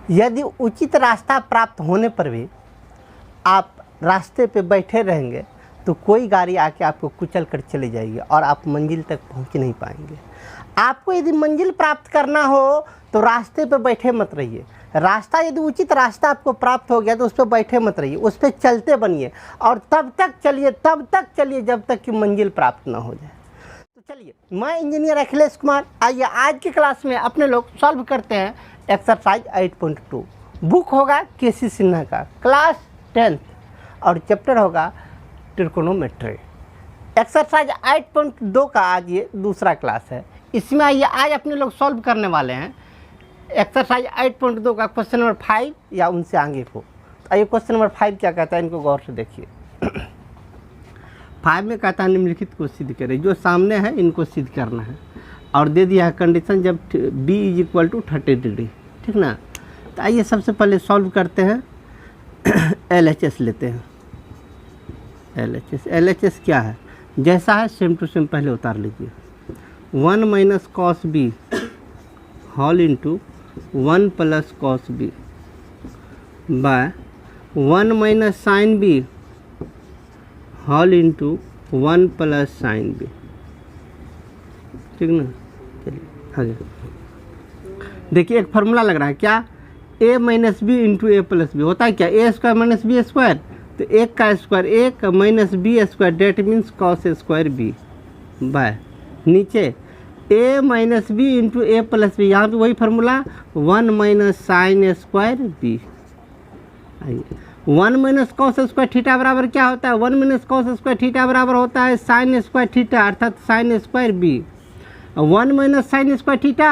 यदि उचित रास्ता प्राप्त होने पर भी आप रास्ते पे बैठे रहेंगे तो कोई गाड़ी आके आपको कुचल कर चली जाएगी और आप मंजिल तक पहुंच नहीं पाएंगे। आपको यदि मंजिल प्राप्त करना हो तो रास्ते पे बैठे मत रहिए। रास्ता यदि उचित रास्ता आपको प्राप्त हो गया तो उस पर बैठे मत रहिए, उस पर चलते बनिए और तब तक चलिए जब तक कि मंजिल प्राप्त ना हो जाए। तो चलिए, मैं इंजीनियर अखिलेश कुमार, आइए आज की क्लास में अपने लोग सॉल्व करते हैं एक्सरसाइज 8.2। बुक होगा केसी सिन्हा का, क्लास 10th और चैप्टर होगा ट्रिकोनोमेट्री। एक्सरसाइज 8.2 का आज ये दूसरा क्लास है। इसमें आइए आज अपने लोग सॉल्व करने वाले हैं एक्सरसाइज 8.2 का क्वेश्चन नंबर 5 या उनसे आगे को। आइए क्वेश्चन नंबर 5 क्या कहता है, इनको गौर से देखिए। 5 में कहता है निम्नलिखित को सिद्ध करें। जो सामने है इनको सिद्ध करना है और दे दिया है कंडीशन जब b = 30 डिग्री, ठीक ना। तो आइए सबसे पहले सॉल्व करते हैं। LHS लेते हैं। LHS क्या है, जैसा है सेम टू सेम पहले उतार लीजिए। 1 - cos b whole into 1 + cos b by 1 - sin b whole into 1 + sin b, ठीक ना। चलिए आगे देखिए, एक फार्मूला लग रहा है क्या, a - b into a + b होता है क्या, a² - b²। तो 1 का square 1 - b² that means cos² b by नीचे a - b into a + b, यहाँ पे वही फार्मूला 1 - sin² b। आइए 1 - cos² थीटा बराबर क्या होता है, 1 - cos² थीटा बराबर होता है sin² थीटा अर्थात sin² b। 1 - sin² theta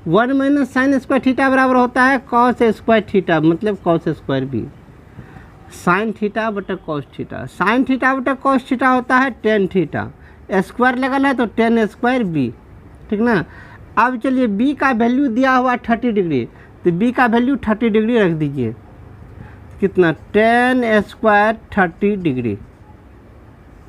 1 - sin² theta बराबर होता है cos² थीटा मतलब cos² b। sin थीटा बटा cos थीटा, sin थीटा बटा cos थीटा होता है tan थीटा, स्क्वायर लगल है तो tan² b, ठीक ना। अब चलिए b का वैल्यू दिया हुआ 30 डिग्री, तो b का वैल्यू 30 डिग्री रख दीजिए। कितना, tan² 30 डिग्री।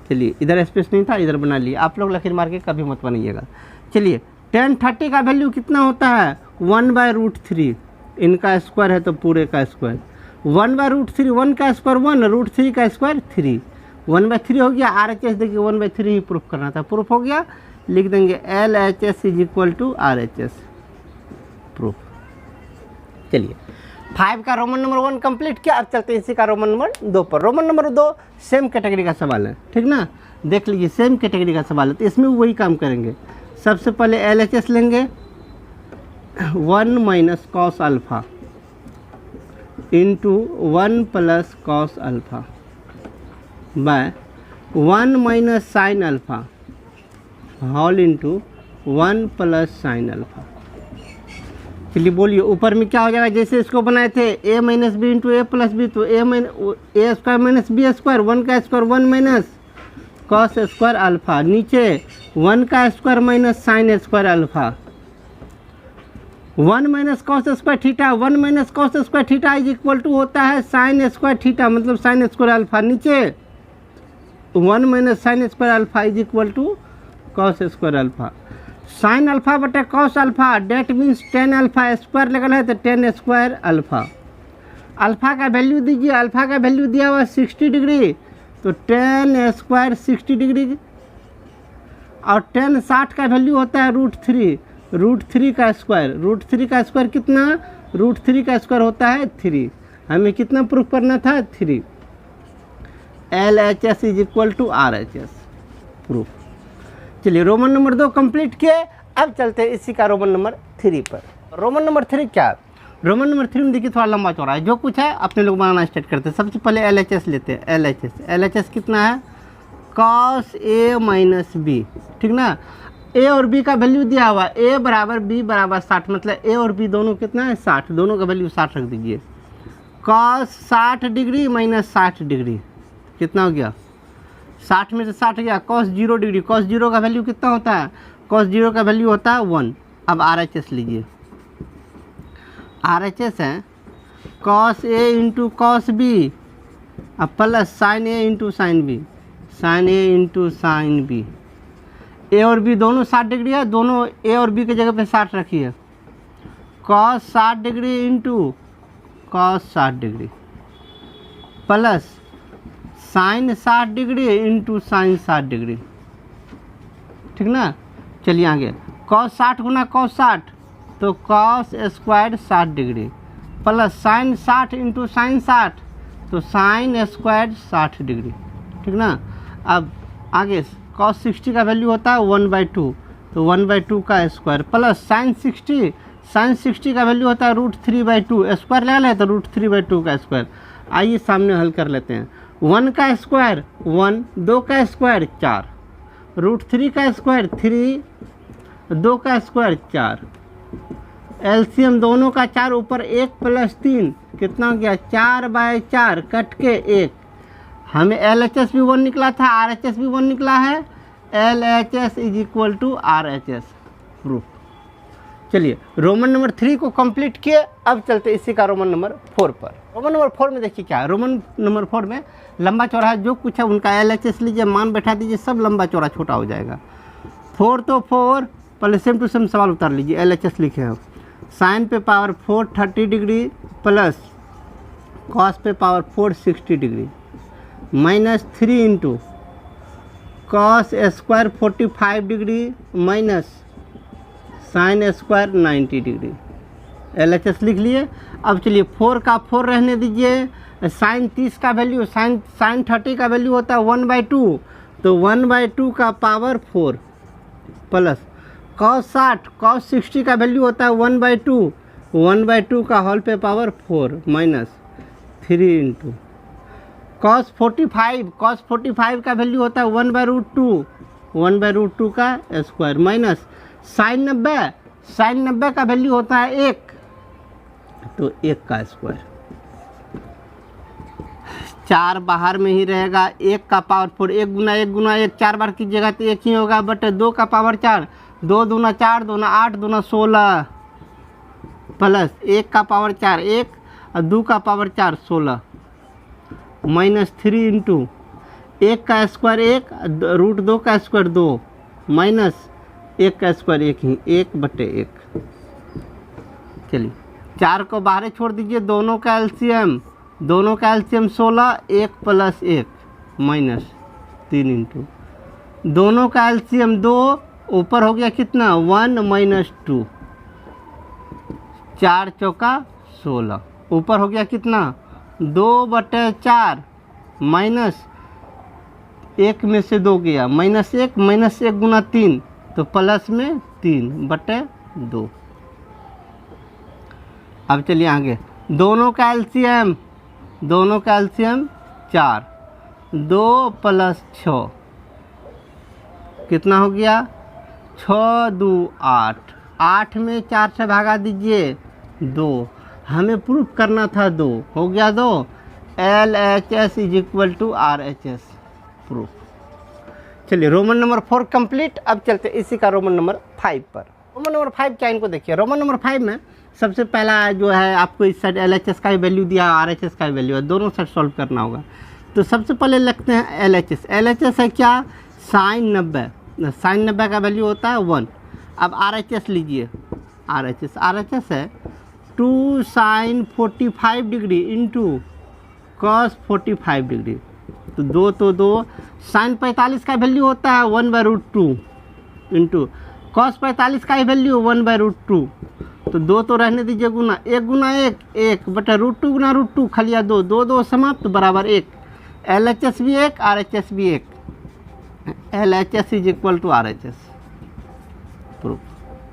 चलिए इधर स्पेस नहीं था, इधर बना लिए। आप लोग लकीर मार के कभी मत बनाइएगा। चलिए tan 30 का वैल्यू कितना होता है 1/√3, इनका स्क्वायर है तो पूरे का स्क्वायर 1/√3, 1 का स्क्वायर 1, √3 का स्क्वायर 3, 1/3 हो गया। RHS देखिए 1/3 ही प्रूफ करना था, प्रूफ हो गया। लिख देंगे LHS = RHS प्रूफ। चलिए 5 का रोमन नंबर 1 कंप्लीट किया। अब चलते हैं इसी का रोमन नंबर 2 पर। रोमन नंबर 2 सेम कैटेगरी का सवाल है, ठीक ना। देख लीजिए सेम कैटेगरी का सवाल है तो इसमें वही काम करेंगे। सबसे पहले LHS लेंगे 1 - cos alpha into 1 + cos alpha by 1 - sin alpha whole into 1 + sin alpha. चलिए बोलिए ऊपर में क्या हो जाएगा, जैसे इसको बनाए थे a - b into a + b, तो a² - b², 1 का स्क्वायर 1 - cos² अल्फ़ा, नीचे 1 का square - sin² alpha, 1 - cos² theta 1 - cos² theta = होता है sin² थीटा मतलब sin² अल्फ़ा, नीचे 1 - sin² alpha = cos² alpha. sin alpha बटा cos alpha that means tan alpha, square लगल है तो tan² अल्फ़ा। अल्फ़ा का वैल्यू दीजिए, अल्फ़ा का वैल्यू दिया हुआ 60 डिग्री तो tan² 60 डिग्री और tan 60 का वैल्यू होता है √3, √3 का स्क्वायर, √3 का स्क्वायर कितना, √3 का स्क्वायर होता है 3। हमें कितना प्रूफ करना था 3। LHS = RHS proof. चलिए रोमन नंबर 2 कंप्लीट किए। अब चलते हैं इसी का रोमन नंबर 3 पर। रोमन नंबर 3 क्या है, रोमन नंबर 3 में देखिए थोड़ा लंबा चौड़ा है, जो कुछ है अपने लोग बनाना स्टार्ट करते हैं। सबसे पहले LHS लेते हैं। LHS कितना है cos a - b, ठीक ना। a और b का वैल्यू दिया हुआ a = b = 60 मतलब a और b दोनों कितना है 60, दोनों का वैल्यू 60 रख दीजिए। cos 60 डिग्री - 60 डिग्री कितना हो गया, 60 में से 60 गया, cos 0 डिग्री, cos 0 का वैल्यू कितना होता है, cos 0 का वैल्यू होता है 1। अब RHS लीजिए, RHS है cos a into cos b अब plus sin a into sin b, sin a into sin b। a और b दोनों 60 डिग्री है, दोनों a और b की जगह पे 60 रखिए। cos 60 degree into cos 60 degree plus sign 60 degree into sine 60 degree, ठीक ना। चलिए आगे, कॉस 60 गुना कॉस 60 तो cos square 60 degree plus sign 60 into sign 60 तो साइन स्क्वायर 60 डिग्री, ठीक ना। अब आगे कॉस 60 का वैल्यू होता है 1/2 तो 1/2 का स्क्वायर प्लस साइन 60 का वैल्यू होता है √3/2, स्क्वायर ले लें तो √3/2 का स्क्वायर। आइए सामने हल कर लेते हैं। 1 का स्क्वायर 1, 2 का स्क्वायर 4, √3 का स्क्वायर 3, 2 का स्क्वायर 4, एलसीएम दोनों का 4 ऊपर 1 प्लस 3 कितना हो गया 4/4 कट के 1। हमें LHS भी 1 निकला था, RHS भी 1 निकला है, LHS = RHS प्रूफ। चलिए रोमन नंबर 3 को कंप्लीट किए, अब चलते इसी का रोमन नंबर 4 पर। रोमन नंबर 4 में देखिए क्या है, रोमन नंबर 4 में लंबा चौड़ा जो कुछ है उनका LHS लीजिए, मान बैठा दीजिए, सब लंबा चौड़ा छोटा हो जाएगा। 4 तो 4, पहले सेम टू सेम सवाल उतार लीजिए, LHS लिखे हैं। साइन पे पावर 4 30 डिग्री प्लस कॉस पे power 4 60 degree minus 3 into cos square 45 degree minus sine square 90 degree. LHS लिख लिए। अब चलिए 4 का 4 रहने दीजिए, साइन 30 का वैल्यू साइन 30 का वैल्यू होता है 1/2 तो 1/2 का पावर 4 प्लस कॉस 60 का वैल्यू होता है 1/2 का होल पे पावर 4 माइनस 3 इंटू कॉस 45 का वैल्यू होता है 1/2 का स्क्वायर माइनस साइन 90 का वैल्यू होता है 1 तो 1 का स्क्वायर। 4 बाहर में ही रहेगा, 1 का पावर 4, 1 गुना 1 4 बार कीजिएगा तो 1 ही होगा, बट 2 का पावर 4, 2 दूना 4, 2 8, 2 16 प्लस 1 का पावर 4 1 और 2 का पावर 4 16 माइनस 3 इंटू 1 का स्क्वायर 1 √2 का स्क्वायर 2 माइनस 1 का स्क्वायर 1 ही 1/1। चलिए 4 को बाहर छोड़ दीजिए, दोनों का एलसीएम 16, 1 प्लस 1 माइनस 3 इंटू दोनों का एलसीएम 2 ऊपर हो गया कितना 1 माइनस 2, 4 चौका 16 ऊपर हो गया कितना 2/4 माइनस 1 में से 2 गया माइनस 1 गुना 3 तो प्लस में 3/2। अब चलिए आगे, दोनों का एलसीएम 4, 2 प्लस 6 कितना हो गया 6 2 8, 8 में 4 से भागा दीजिए 2, हमें प्रूफ करना था 2 हो गया 2, LHS = RHS प्रूफ। चलिए रोमन नंबर 4 कंप्लीट। अब चलते इसी का रोमन नंबर 5 पर। रोमन नंबर 5 क्या, इनको देखिए। रोमन नंबर 5 में सबसे पहला जो है आपको इस साइड LHS का वैल्यू दिया, RHS का वैल्यू है, दोनों साइड सॉल्व करना होगा। तो सबसे पहले लिखते हैं LHS है क्या साइन 90 का वैल्यू होता है 1। अब RHS लीजिए, RHS है 2 sine 45 degree into cos 45 degree तो 2 साइन 45 का वैल्यू होता है 1/√2 इंटू कॉस 45 का वैल्यू 1/√2 तो 2 तो रहने दीजिए गुना 1 गुना 1 बटा √2 गुना √2 खलिया 2 समाप्त बराबर 1। LHS भी 1, RHS भी 1, LHS = RHS प्रूफ।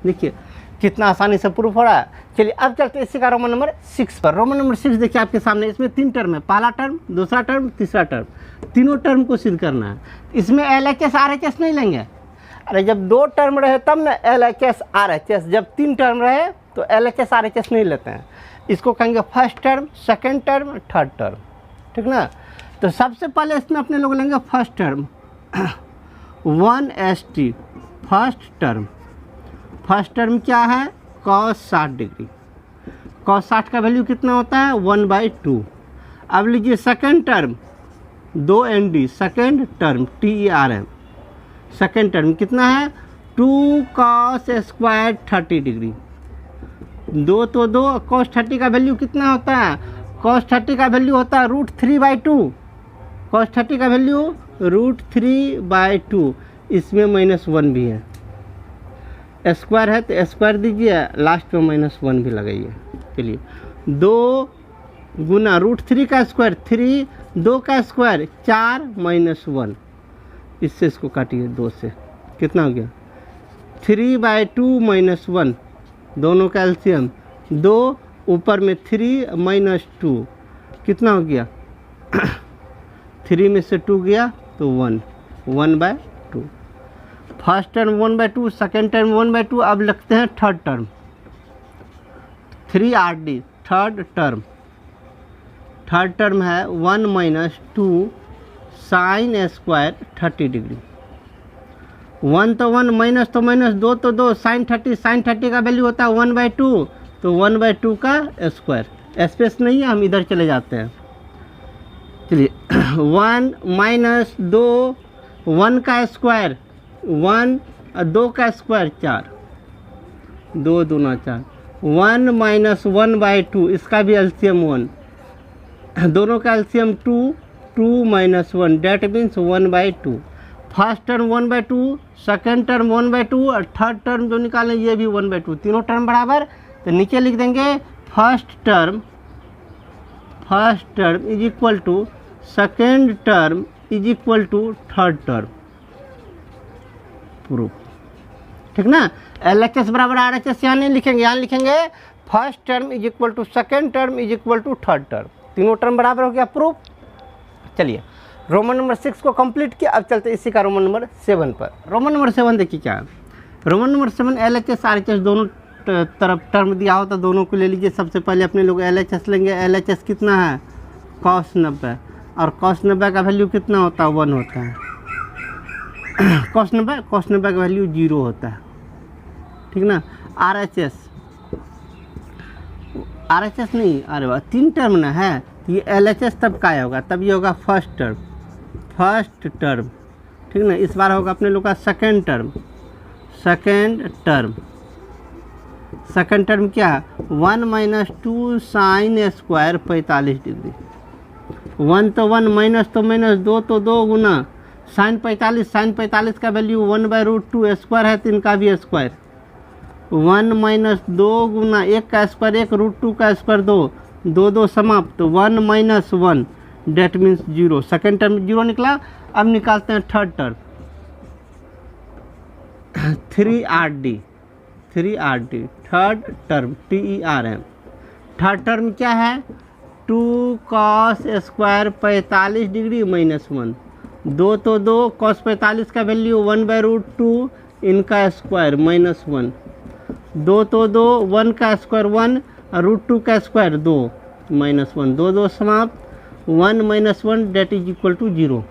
देखिए कितना आसानी से प्रूफ हो रहा है। चलिए अब चलते इसी का रोमन नंबर 6 पर। रोमन नंबर 6 देखिए आपके सामने, इसमें 3 टर्म है, पहला टर्म, दूसरा टर्म, तीसरा टर्म, तीनों टर्म को सिद्ध करना है। इसमें LHS RHS नहीं लेंगे, अरे जब 2 टर्म रहे तब ना LHS RHS, जब 3 टर्म रहे तो LHS RHS नहीं लेते हैं। इसको कहेंगे first term, second term, third term, ठीक ना। तो सबसे पहले इसमें अपने लोग लेंगे first term 1ST first term क्या है cos 60 डिग्री, cos 60 का वैल्यू कितना होता है 1/2। अब लीजिए second term 2ND second term TERM, second term कितना है 2 cos² 30 डिग्री 2 तो 2, cos 30 का वैल्यू कितना होता है? cos 30 का वैल्यू होता है √3/2। cos 30 का वैल्यू √3/2, इसमें -1 भी है, स्क्वायर है तो स्क्वायर दीजिए, लास्ट में -1 भी लगाइए। चलिए 2 गुना √3 का स्क्वायर 3, 2 का स्क्वायर 4 -1, इससे इसको काटिए 2 से, कितना हो गया? 3/2 -1, दोनों का एलसीएम 2, ऊपर में 3 - 2, कितना हो गया? 3 में से 2 गया तो 1/2। First term 1/2, second term 1/2। अब लिखते हैं third term 3RD। Third term है 1 - 2 sin स्क्वायर 30 डिग्री। 1 तो 1, माइनस तो माइनस, 2 तो 2, sin 30 का वैल्यू होता है 1/2, तो 1/2 का स्क्वायर। स्पेस नहीं है, हम इधर चले जाते हैं। चलिए 1 - 2, 1 का स्क्वायर 1, 2 का स्क्वायर 4, 2 दूना 4, 1 - 1/2, इसका भी एलसीएम 1, दोनों का LCM 2, 2 - 1, that means 1/2। First term 1/2, second term 1/2 और थर्ड टर्म जो निकालें ये भी 1/2, तीनों टर्म बराबर। तो नीचे लिख देंगे first term is equal to second term is equal to third term. Proof, ठीक ना? LHS बराबर RHS यहाँ नहीं लिखेंगे, यहाँ लिखेंगे first term is equal to second term is equal to third term, तीनों टर्म बराबर हो गया। प्रूफ। चलिए रोमन नंबर 6 को कंप्लीट किया, अब चलते इसी का रोमन नंबर 7 पर। रोमन नंबर 7 देखिए क्या है। रोमन नंबर 7 LHS RHS दोनों तरफ टर्म दिया हो तो दोनों को ले लीजिए। सबसे पहले अपने लोग LHS लेंगे। LHS कितना है? cos 90, और cos 90 का वैल्यू कितना होता है? 1 होता है। cos 90 का वैल्यू 0 होता है, ठीक ना? RHS नहीं, अरे वाह 3 टर्म ना है, तो ये LHS तब का होगा? तब ये होगा फर्स्ट टर्म, ठीक ना? इस बार होगा अपने लोग का सेकेंड टर्म क्या है? 1 - 2 sin स्क्वायर 45 डिग्री। 1 तो 1, माइनस तो माइनस, 2 तो 2 गुना sin 45 का वैल्यू 1/√2, स्क्वायर है तो इनका भी स्क्वायर। 1 - 2 गुना 1 का स्क्वायर 1, √2 का स्क्वायर 2, 2 2 समाप्त, 1 - 1, डेट मीन्स 0। सेकेंड टर्म 0 निकला। अब निकालते हैं third term 3RD। Third term TERM। Third term क्या है? 2 cos स्क्वायर 45 डिग्री -1, 2 तो 2, cos 45 का वैल्यू 1/√2, इनका स्क्वायर -1, 2 तो 2, 1 का स्क्वायर 1, √2 का स्क्वायर 2, -1, 2 2 समाप्त, 1 - 1 that is equal to 0।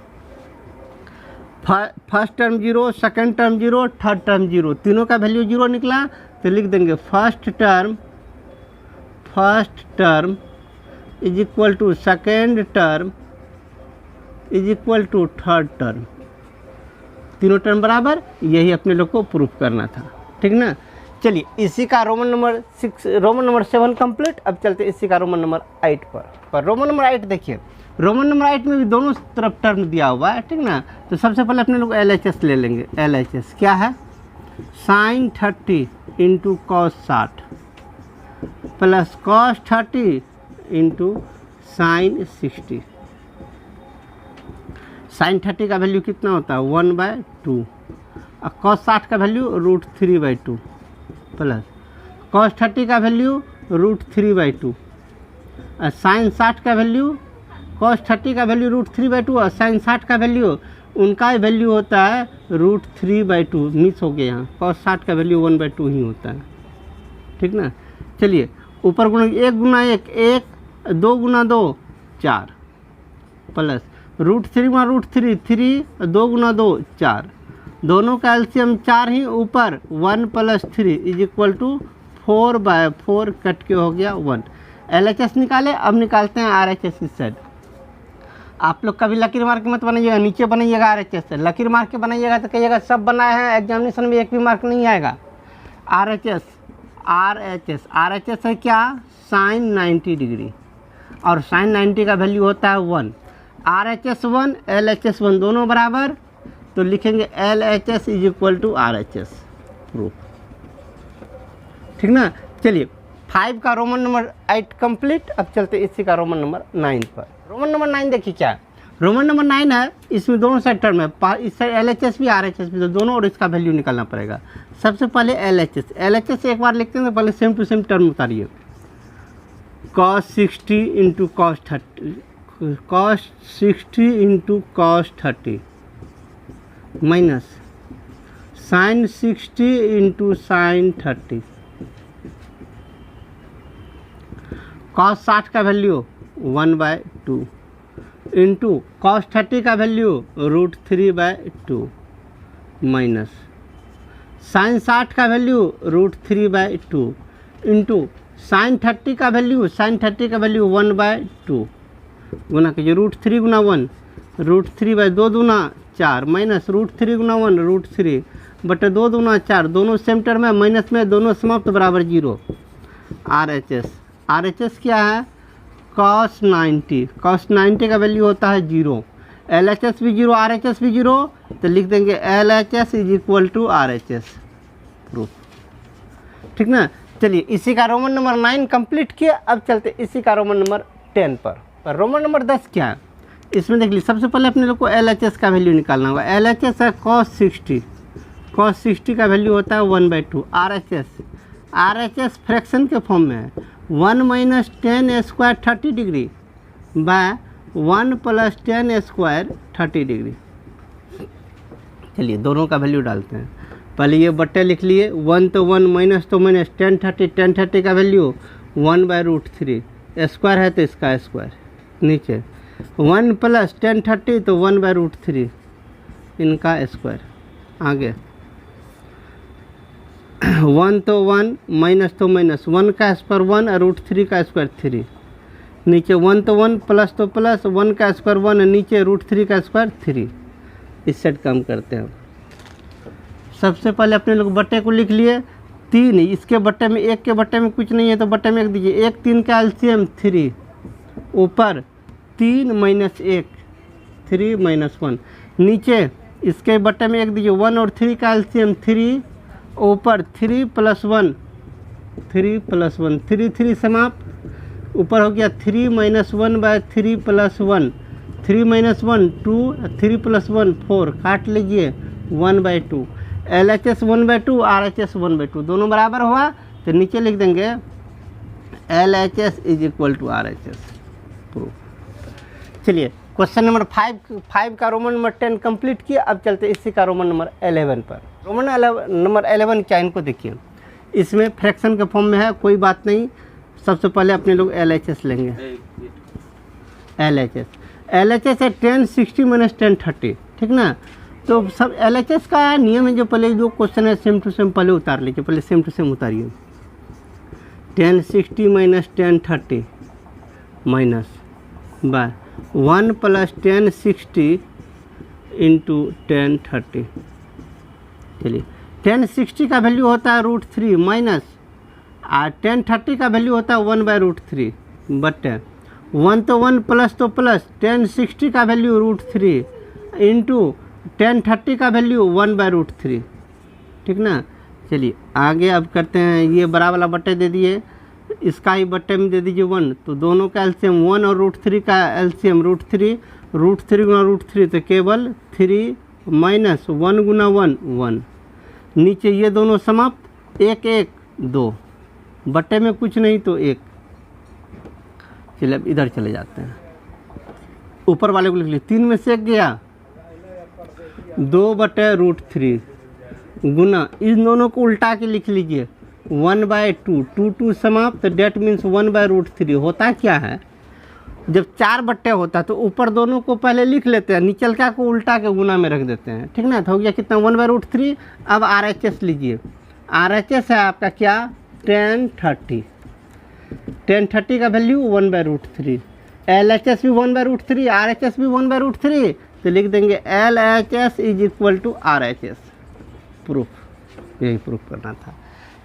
First term 0, second term 0, third term 0, तीनों का वैल्यू 0 निकला। तो लिख देंगे first term is equal to second term is equal to third term, तीनों टर्म बराबर। यही अपने लोग को प्रूफ करना था, ठीक ना? चलिए इसी का रोमन नंबर 7 कंप्लीट। अब चलते इसी का रोमन नंबर 8 पर। रोमन नंबर 8 देखिए, रोमन नंबर 8 में भी दोनों तरफ टर्म दिया हुआ है, ठीक ना? तो सबसे पहले अपने लोग LHS ले लेंगे। LHS क्या है? sin 30 × cos 60 plus cos 30 × sin 60। sin 30 का वैल्यू कितना होता है? 1/2, और cos 60 का वैल्यू √3/2 प्लस cos 30 का वैल्यू √3/2, और sin 60 का वैल्यू, cos 30 का वैल्यू √3/2 और sin 60 का वैल्यू, उनका वैल्यू होता है √3/2। मिस हो गया यहाँ, cos 60 का वैल्यू 1/2 ही होता है, ठीक ना? चलिए ऊपर गुना 1 गुना 1, 2 गुना 2 4, प्लस √3 × √3 3, 2 गुना 2 4, दोनों का एलसीएम 4 ही, ऊपर 1 + 3 इज इक्वल टू 4/4, कट के हो गया 1। LHS निकाले। अब निकालते हैं RHS इस साइड। आप लोग कभी लकीर मार के मत बनाइएगा, नीचे बनाइएगा RHS से। लकीर मार के बनाइएगा तो कहिएगा सब बनाए हैं, एग्जामिनेशन में एक भी मार्क नहीं आएगा। आर एच एस है क्या, साइन 90 डिग्री, और साइन 90 का वैल्यू होता है 1। R H S 1, L H S 1 दोनों बराबर, तो लिखेंगे L H S is equal to R H S, proof. ठीक ना। चलिए 5 का रोमन नंबर 8 कंप्लीट। अब चलते इसी का रोमन नंबर 9 पर। रोमन नंबर 9 देखिए क्या है, रोमन नंबर 9 है, इसमें दोनों साइड टर्म है, इस साइड एल एच एस भी आर एच एस भी, तो दोनों और इसका वैल्यू निकालना पड़ेगा। सबसे पहले एल एच एस एक बार लिखते हैं तो पहले सेम टू सेम टर्म उतारिए। cos 60 into cos 30, cos 60 into cos 30 minus sine 60 into sine 30, cos 60 का वैल्यू 1/2 इंटू cos 30 का वैल्यू √3/2 माइनस साइन 60 का वैल्यू √3/2 इंटू साइन 30 का वैल्यू 1/2 गुना कीजिए, √3 गुना 1, √3/2 दूना 4 माइनस √3 गुना 1 √3 बटे 2 दूना 4, दोनों सेम टर्म है, माइनस में दोनों समाप्त बराबर 0। आर एच एस क्या है, cos 90 का वैल्यू होता है 0, एल एच एस भी 0, आर एच एस भी 0, तो लिख देंगे L H S is equal to R H S, proof. ठीक ना। चलिए इसी का रोमन नंबर 9 कंप्लीट किया। अब चलते इसी का रोमन नंबर 10 पर। रोमन नंबर 10 क्या है, इसमें देख लीजिए, सबसे पहले अपने लोग को एल एच एस का वैल्यू निकालना होगा। एल एच एस है cos 60 का वैल्यू होता है 1/2। आर एच एस फ्रैक्शन के फॉर्म में है, 1 minus 10 square 30 degree by 1 plus 10 square 30 degree. चलिए दोनों का वैल्यू डालते हैं। पहले ये बट्टे लिख लिए, 1 तो 1 माइनस तो माइनस, 10 30 का वैल्यू 1/√3, स्क्वायर है तो इसका स्क्वायर, नीचे 1 प्लस 10 30 तो 1/√3 इनका स्क्वायर, आगे 1 तो 1 माइनस तो माइनस, 1 का स्क्वायर 1 और √3 का स्क्वायर 3, नीचे 1 तो 1 प्लस तो प्लस, 1 का स्क्वायर 1 नीचे √3 का स्क्वायर 3। इस सेट कम करते हैं। सबसे पहले अपने लोग बट्टे को लिख लिए 3, इसके बट्टे में 1 के बट्टे में कुछ नहीं है तो बट्टे में 1 दीजिए, 1 3 का एलसीएम 3, ऊपर 3 माइनस 1 3 माइनस 1, नीचे इसके बट्टे में 1 दीजिए, 1 और 3 का एलसीएम 3, ऊपर 3 प्लस 1 3 3 समाप्त, ऊपर हो गया 3 माइनस 1/3 प्लस 1, 3 माइनस 1 2, 3 प्लस 1 4, काट लीजिए 1/2। L H S 1/2, R H S 1/2 दोनों बराबर हुआ, तो नीचे लिख देंगे L H S is equal to R H S, proof. चलिए क्वेश्चन नंबर 5 का रोमन नंबर 10 कंप्लीट किया। अब चलते इसी का रोमन नंबर 11 पर। रोमन नंबर 11 क्या, इनको देखिए, इसमें फ्रैक्शन के फॉर्म में है, कोई बात नहीं। सबसे पहले अपने लोग एल एच एस लेंगे। एल एच एस है 10 60 माइनस 10 30, ठीक ना। तो सब एल एच एस का नियम है, जो पहले जो क्वेश्चन है सेम टू सेम पहले उतार लीजिए, पहले सेम टू सेम उतारिए। 10 60 माइनस 10 30 माइनस बाय 1 प्लस 10 60 इंटू 10 30। चलिए 10 60 का वैल्यू होता है √3 माइनस 10 30 का वैल्यू होता है 1/√3 बटे 1 तो 1 प्लस तो प्लस, 10 60 का वैल्यू √3 इंटू 10 30 का वैल्यू 1/√3, ठीक ना। चलिए आगे अब करते हैं, ये बड़ा वाला बट्टे दे दिए, इसका ही बट्टे में दे दीजिए 1, तो दोनों का एलसीएम 1 और √3 का एलसीएम √3 गुना √3 तो केवल 3 माइनस 1 गुना 1 1, नीचे ये दोनों समाप्त, 1 1 2, बट्टे में कुछ नहीं तो 1। चलिए अब इधर चले जाते हैं, ऊपर वाले को लिख लीजिए, 3 में से 1 गया, 2/√3 गुना, इन दोनों को उल्टा के लिख लीजिए 1/2, 2 समाप्त, डेट मीन्स 1/√3। होता क्या है, जब 4 बट्टे होता है तो ऊपर दोनों को पहले लिख लेते हैं, नीचल का को उल्टा के गुना में रख देते हैं, ठीक ना। तो हो गया कितना 1/√3। अब आर एच एस लीजिए, आर एच एस है आपका क्या 10 30 का वैल्यू 1/√3, एल एच एस भी 1/√3, आर एच एस भी 1/√3, तो लिख देंगे L H S is equal to R H S, proof. यही प्रूफ करना था।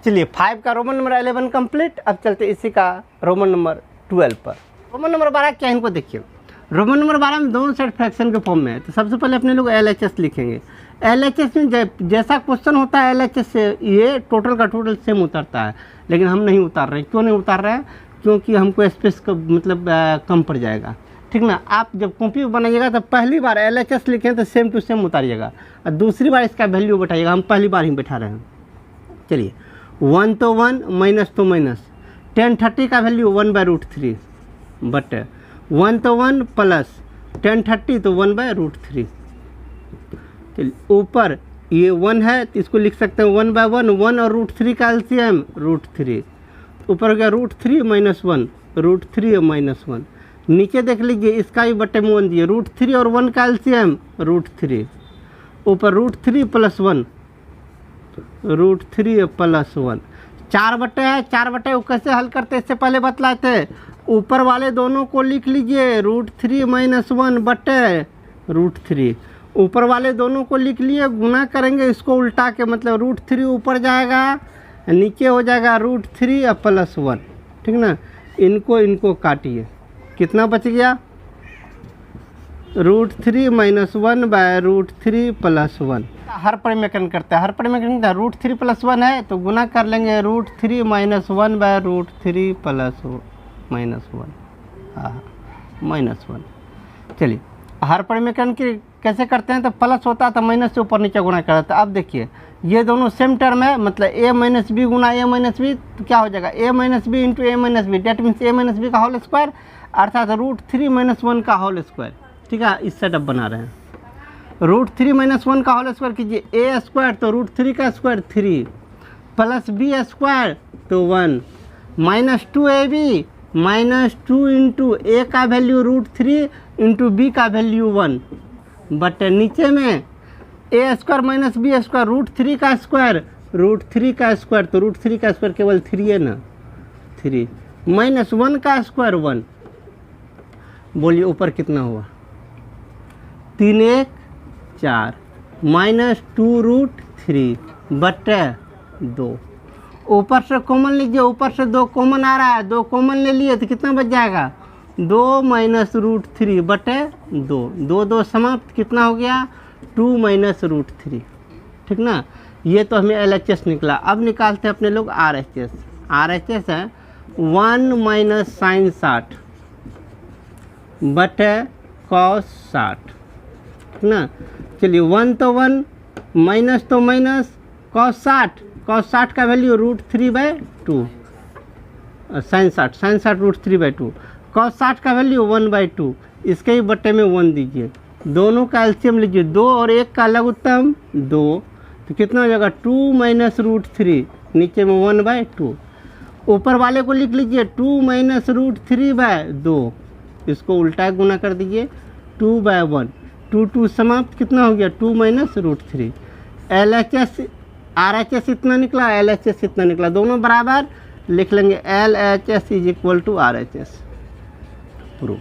चलिए 5 का रोमन नंबर 11 कंप्लीट। अब चलते इसी का रोमन नंबर 12 पर। रोमन नंबर 12 क्या है इनको देखिए। रोमन नंबर 12 में दोनों साइड फ्रैक्शन के फॉर्म में है। तो सबसे पहले अपने लोग LHS लिखेंगे। LHS में जैसा क्वेश्चन होता है LHS से ये टोटल का टोटल सेम उतरता है, लेकिन हम नहीं उतार रहे हैं। क्यों नहीं उतार रहे हैं? क्योंकि हमको स्पेस का मतलब कम पड़ जाएगा, ठीक ना। आप जब कॉपी बनाइएगा तो पहली बार LHS लिखें तो सेम टू सेम उतारिएगा, और दूसरी बार इसका वैल्यू बैठाइएगा। हम पहली बार ही बैठा रहे हैं। चलिए 1 तो 1, माइनस तो माइनस। 1030 का वैल्यू 1/√3 बट 1 तो 1 प्लस 1030 तो 1/√3। चलिए ऊपर ये 1 है तो इसको लिख सकते हैं 1/1। 1 और √3 का एलसीएम √3। ऊपर हो गया √3 माइनस 1, √3 और माइनस 1। नीचे देख लीजिए इसका भी बटे में 1 दिए। √3 और 1 का एलसीएम √3। ऊपर √3 प्लस 1, √3 प्लस 1। 4 बटे है। 4 बटे वो कैसे हल करते हैं इससे पहले बतलाए थे। ऊपर वाले दोनों को लिख लीजिए √3 माइनस 1 बटे √3। ऊपर वाले दोनों को लिख लिए, गुना करेंगे इसको उल्टा के, मतलब √3 ऊपर जाएगा, नीचे हो जाएगा √3 प्लस 1, ठीक ना। इनको काटिए, कितना बच गया? √3 माइनस 1/√3 प्लस 1। हर परिमेकरण करते हैं। हर परिमेकरण करते हैं। √3 प्लस 1 है तो गुना कर लेंगे √3 माइनस 1/√3 प्लस माइनस 1, हाँ माइनस 1। चलिए हर परिमेकरण की कैसे करते हैं? तो प्लस होता है तो माइनस से ऊपर नीचे गुना करते हैं। अब देखिए ये दोनों सेम टर्म है, मतलब a माइनस बी गुना a माइनस बी, तो क्या हो जाएगा a minus b into a minus b, that means a minus b का होल स्क्वायर, अर्थात √3 माइनस 1 का होल स्क्वायर, ठीक है। इस सेटअप बना रहे हैं। √3 माइनस 1 का होल स्क्वायर कीजिए, a स्क्वायर तो √3 का स्क्वायर 3 प्लस b स्क्वायर तो 1 minus 2ab minus 2 into a का वैल्यू √3 इंटू b का वैल्यू 1 बट नीचे में a square minus b square √3 का स्क्वायर, √3 का स्क्वायर तो √3 का स्क्वायर केवल 3 है ना, 3 माइनस 1 का स्क्वायर 1। बोलिए ऊपर कितना हुआ? 3 1 4 माइनस 2√3 बटे 2। ऊपर से कॉमन लीजिए, ऊपर से 2 कॉमन आ रहा है, 2 कॉमन ले लिए तो कितना बच जाएगा? 2 माइनस √3 बटे 2। 2 2 समाप्त, कितना हो गया? 2 माइनस √3, ठीक ना। ये तो हमें LHS निकला। अब निकालते हैं अपने लोग RHS। RHS है 1 माइनस साइन 60 बटे कॉस 60, ठीक ना। चलिए 1 तो 1 माइनस तो माइनस, कॉस 60 का वैल्यू √3/2, साइन 60 √3/2, कॉस 60 का वैल्यू 1/2। इसके ही बट्टे में 1 दीजिए। दोनों का एलसीएम लीजिए, 2 और 1 का लघुत्तम 2, तो कितना हो जाएगा? 2 माइनस √3, नीचे में 1/2। ऊपर वाले को लिख लीजिए 2 माइनस √3/2, इसको उल्टा गुना कर दीजिए 2/1। 2 2 समाप्त, कितना हो गया? 2 माइनस √3। LHS RHS इतना निकला, LHS इतना निकला, दोनों बराबर लिख लेंगे। LHS is equal to RHS, proof.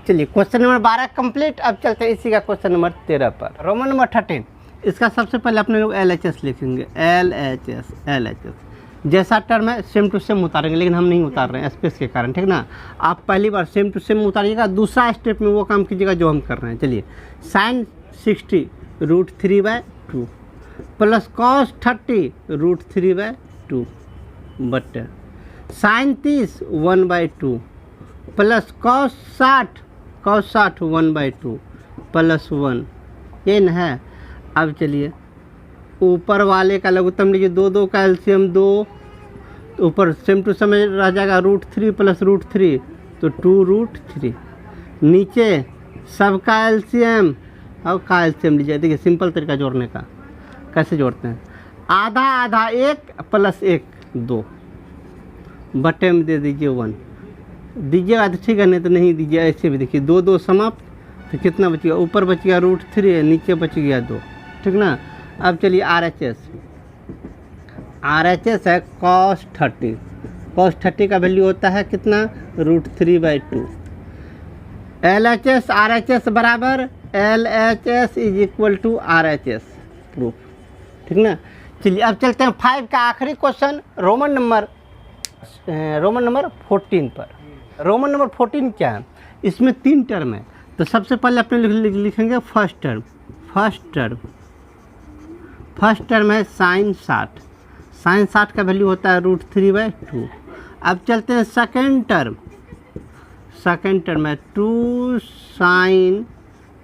चलिए क्वेश्चन नंबर 12 कंप्लीट। अब चलते हैं इसी का क्वेश्चन नंबर 13 पर। रोमन नंबर 13, इसका सबसे पहले अपने लोग LHS लिखेंगे। LHS जैसा टर्म है सेम टू सेम उतारेंगे, लेकिन हम नहीं उतार रहे हैं स्पेस के कारण, ठीक ना। आप पहली बार सेम टू सेम उतारिएगा, दूसरा स्टेप में वो काम कीजिएगा जो हम कर रहे हैं। चलिए sine 60 √3/2 plus cos 30 √3/2 but sine 30 1/2 plus cos 60 1/2 plus 1, ये न है। अब चलिए ऊपर वाले का लघुत्तम लीजिए, 2 2 का एलसीएम 2, तो ऊपर सेम टू सेम रह जाएगा √3 प्लस √3 तो 2√3। नीचे सबका एलसीएम और का एलसीएम लीजिए। देखिए सिंपल तरीका जोड़ने का, कैसे जोड़ते हैं? आधा आधा 1 प्लस 1 2 बटे में दे दीजिए 1, दीजिएगा तो ठीक है, नहीं तो नहीं दीजिए। ऐसे भी देखिए 2 2 समाप्त, तो कितना बच गया? ऊपर बच गया √3, नीचे बच गया 2, ठीक ना। अब चलिए RHS है cos 30 का वैल्यू होता है कितना? √3/2। LHS RHS बराबर LHS is equal to RHS, proof, ठीक ना। चलिए अब चलते हैं 5 का आखिरी क्वेश्चन रोमन नंबर 14 पर। रोमन नंबर 14 क्या है? इसमें 3 टर्म है। तो सबसे पहले अपने लिखेंगे फर्स्ट टर्म। फर्स्ट टर्म है साइन 60। साइन 60 का वैल्यू होता है √3/2। अब चलते हैं सेकेंड टर्म है 2 साइन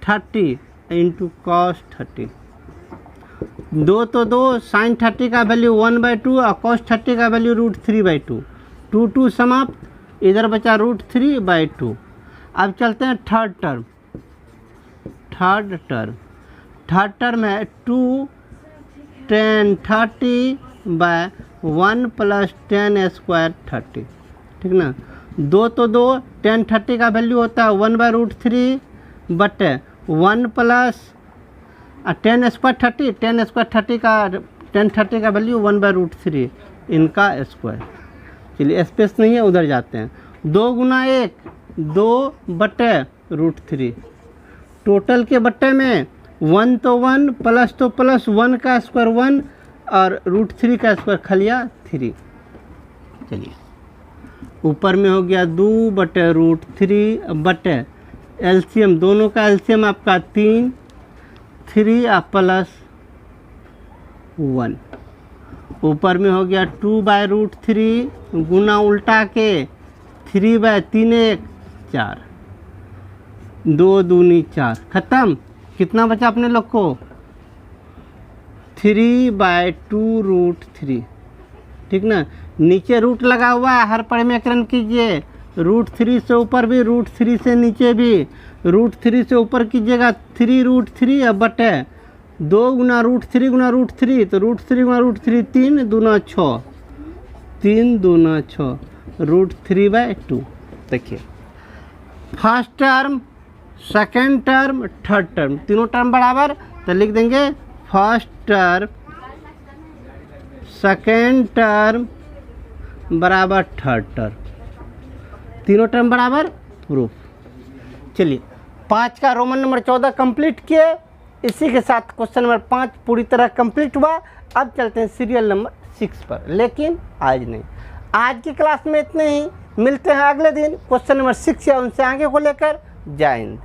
30 इंटू कॉस 30। दो तो दो, साइन 30 का वैल्यू 1/2 और कॉस 30 का वैल्यू √3/2। 2 समाप्त, इधर बचा √3/2। अब चलते हैं थर्ड टर्म है 2 tan 30/1 + tan स्क्वायर 30। ठीक ना, दो तो दो, tan 30 का वैल्यू होता है 1/√3 बटे 1 plus tan square 30। tan square 30 का वैल्यू 1/√3 इनका स्क्वायर। चलिए स्पेस नहीं है, उधर जाते हैं। 2 गुना 1 2 बटे √3। टोटल के बट्टे में 1 तो 1 प्लस तो प्लस 1 का स्क्वायर 1 और √3 का स्क्वायर खलिया 3। चलिए ऊपर में हो गया 2 बटे √3 बटे एलसीएम, दोनों का एलसीएम आपका 3 प्लस 1। ऊपर में हो गया 2/√3 गुना उल्टा के 3/3 1 4। 2 दूनी 4, खत्म। कितना बचा अपने लोग को? 3/2√3। ठीक ना, नीचे रूट लगा हुआ है, हर परिमेकरण कीजिए। √3 से ऊपर भी, √3 से नीचे भी। √3 से ऊपर कीजिएगा 3√3 अब बटे 2 गुना √3 गुना √3, तो √3 गुना √3 3 दूना 6, 3 दूना 6 √3/2। देखिए first term, second term, third term, तीनों टर्म बराबर, तो लिख देंगे फर्स्ट टर्म सेकेंड टर्म बराबर थर्ड टर्म, तीनों टर्म बराबर प्रूफ। चलिए 5 का रोमन नंबर 14 कंप्लीट किए। इसी के साथ क्वेश्चन नंबर 5 पूरी तरह कंप्लीट हुआ। अब चलते हैं सीरियल नंबर 6 पर, लेकिन आज नहीं। आज की क्लास में इतने ही, मिलते हैं अगले दिन क्वेश्चन नंबर 6 या उनसे आगे को लेकर। जय हिंद।